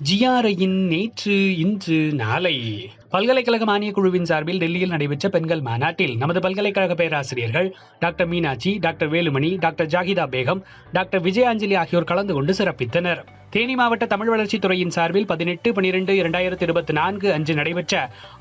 ஜிஆர்ஐயின் நேற்று இன்று நாளை பல்கலைக்கழக மானியக் குழுவின் சார்பில் டெல்லியில் நடைபெற்ற பெண்கள் மாநாட்டில் நமது பல்கலைக்கழக பேராசிரியர்கள் doctor Meenakshi, doctor Velumani, doctor Zahida Begum, doctor Vijayanjali ஆகியோர் கலந்து கொண்டு சிறப்பித்தனர். தேனி மாவட்ட தமிழ் வளர்ச்சித் துறையின் சார்பில் 18-12-2024 அன்று நடைபெற்ற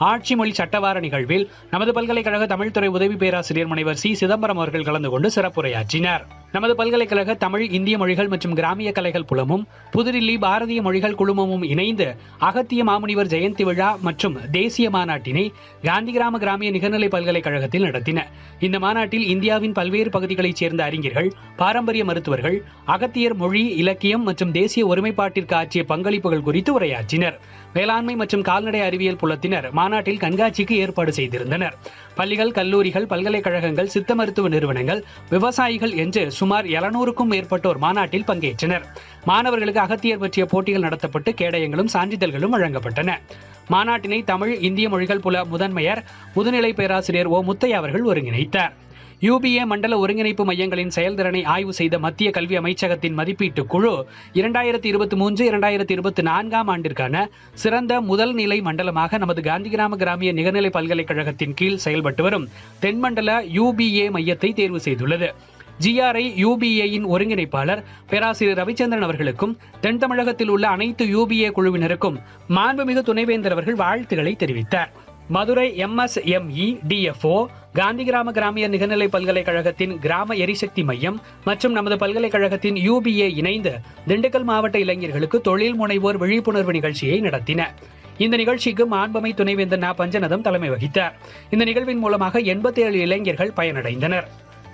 ஆட்சி மொழி சட்டவார நிகழ்வில் நமது பல்கலைக்கழக தமிழ்துறை உதவி பேராசிரியர் முனைவர் சி சிதம்பரம் அவர்கள் கலந்து கொண்டு சிறப்புரையாற்றினார். நமது பல்கலைக்கழக தமிழ், இந்திய மொழிகள் மற்றும் கிராமிய கலைகள் புலமும் புதுடில்லி பாரதிய மொழிகள் குழுமமும் இணைந்து அகத்திய மாமுனிவர் ஜெயந்தி விழா மற்றும் தேசிய மாநாட்டினை காந்தி கிராமிய நிகர்நிலை பல்கலைக்கழகத்தில் நடத்தின. இந்த மாநாட்டில் இந்தியாவின் பல்வேறு பகுதிகளைச் சேர்ந்த அறிஞர்கள், பாரம்பரிய மருத்துவர்கள், அகத்தியர் மொழி, இலக்கியம் மற்றும் தேசிய ஒருமைப்பாட்டிற்கு ஆற்றிய பங்களிப்புகள் குறித்து உரையாற்றினர். வேளாண்மை மற்றும் கால்நடை அறிவியல் புலத்தினர் மாநாட்டில் கண்காட்சிக்கு ஏற்பாடு செய்திருந்தனர். பள்ளிகள், கல்லூரிகள், பல்கலைக்கழகங்கள், சித்த மருத்துவ நிறுவனங்கள், விவசாயிகள் என்று சுமார் 700க்கும் மேற்பட்டோர் மாநாட்டில் பங்கேற்றனர். மாணவர்களுக்கு அகத்தியர் பற்றிய போட்டிகள் நடத்தப்பட்டு கேடயங்களும் சான்றிதழ்களும் வழங்கப்பட்டன. மாநாட்டினை தமிழ், இந்திய மொழிகள் புல முதன்மையர் முதுநிலை பேராசிரியர் ஓ முத்தையா அவர்கள் ஒருங்கிணைத்தார். UBA மண்டல ஒருங்கிணைப்பு மையங்களின் செயல்திறனை ஆய்வு செய்த மத்திய கல்வி அமைச்சகத்தின் மதிப்பீட்டு குழு 2023-2024 ஆண்டிற்கான சிறந்த முதல் நிலை மண்டலமாக நமது காந்தி கிராமிய நிகர்நிலை பல்கலைக்கழகத்தின் கீழ் செயல்பட்டு வரும் தென்மண்டல UBA மையத்தை தேர்வு செய்துள்ளது. GRI UBAயின் ஒருங்கிணைப்பாளர் பேராசிரியர் ரவிச்சந்திரன் அவர்களுக்கும் தென் தமிழகத்தில் உள்ள அனைத்து UBA குழுவினருக்கும் மாண்புமிகு துணைவேந்தர் அவர்கள் வாழ்த்துக்களை தெரிவித்தார். மதுரை MSME DFO, காந்தி கிராமிய நிகர்நிலை பல்கலைக்கழகத்தின் கிராம எரிசக்தி மையம் மற்றும் நமது பல்கலைக்கழகத்தின் UBA இணைந்து திண்டுக்கல் மாவட்ட இளைஞர்களுக்கு தொழில் முனைவோர் விழிப்புணர்வு நிகழ்ச்சியை நடத்தின. இந்த நிகழ்ச்சிக்கு மாண்புமை துணைவேந்தர் ந. பஞ்சநதம் தலைமை வகித்தார். இந்த நிகழ்வின் மூலமாக 87 இளைஞர்கள் பயனடைந்தனர்.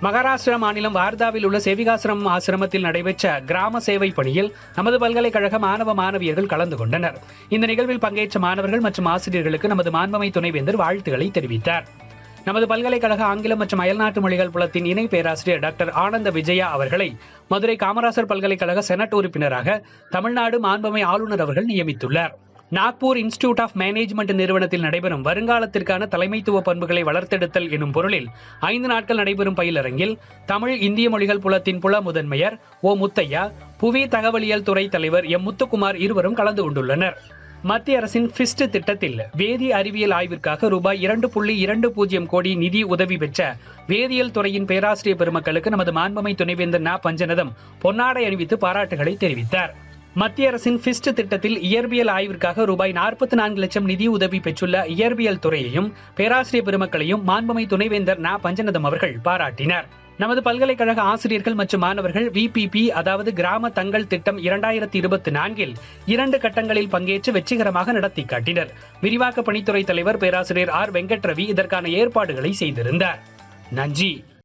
மகாராஷ்டிரா மாநிலம் வார்தாவில் உள்ள சேவிகாசிரம் ஆசிரமத்தில் நடைபெற்ற கிராம சேவை பணியில் நமது பல்கலைக்கழக மாணவ மாணவியர்கள் கலந்து கொண்டனர். இந்த நிகழ்வில் பங்கேற்ற மாணவர்கள் மற்றும் ஆசிரியர்களுக்கு நமது மாண்புமை துணைவேந்தர் வாழ்த்துக்களை தெரிவித்தார். நமது பல்கலைக்கழக ஆங்கிலம் மற்றும் அயல்நாட்டு மொழிகள் புலத்தின் இணை பேராசிரியர் டாக்டர் ஆனந்த விஜயா அவர்களை மதுரை காமராசர் பல்கலைக்கழக செனட் உறுப்பினராக தமிழ்நாடு மாண்புமை ஆளுநர் அவர்கள் நியமித்துள்ளார். நாக்பூர் இன்ஸ்டிடியூட் ஆஃப் மேனேஜ்மெண்ட் நிறுவனத்தில் நடைபெறும் வருங்காலத்திற்கான தலைமைத்துவ பண்புகளை வளர்த்தெடுத்தல் எனும் பொருளில் 5 நாட்கள் நடைபெறும் பயிலரங்கில் தமிழ், இந்திய மொழிகள் புலத்தின் புல முதன்மையர் ஓ முத்தையா, புவி தகவலியல் துறை தலைவர் எம் முத்துக்குமார் இருவரும் கலந்து கொண்டுள்ளனர். மத்திய அரசின் FIST திட்டத்தில் வேதி அறிவியல் ஆய்விற்காக ரூபாய் 2.20 கோடி நிதி உதவி பெற்ற வேதியியல் துறையின் பேராசிரியர் பெருமக்களுக்கு நமது மாண்புமை துணைவேந்தர் ந. பஞ்சநதம் பொன்னாடை அணிவித்து பாராட்டுகளை தெரிவித்தார். மத்திய அரசின் FIST திட்டத்தில் இயற்பியல் ஆய்விற்காக ரூபாய் 44 லட்சம் நிதி உதவி பெற்றுள்ள இயற்பியல் துறையையும் பேராசிரியர் பெருமக்களையும் மாண்புமை துணைவேந்தர் ந. பஞ்சநதம் அவர்கள் பாராட்டினார். நமது பல்கலைக்கழக ஆசிரியர்கள் மற்றும் மாணவர்கள் VPP, அதாவது கிராம தங்கள் திட்டம் 2024 2 கட்டங்களில் பங்கேற்று வெற்றிகரமாக நடத்தி காட்டினர். விரிவாக்க பணித்துறை தலைவர் பேராசிரியர் R. வெங்கட் ரவி இதற்கான ஏற்பாடுகளை செய்திருந்தார். நன்றி.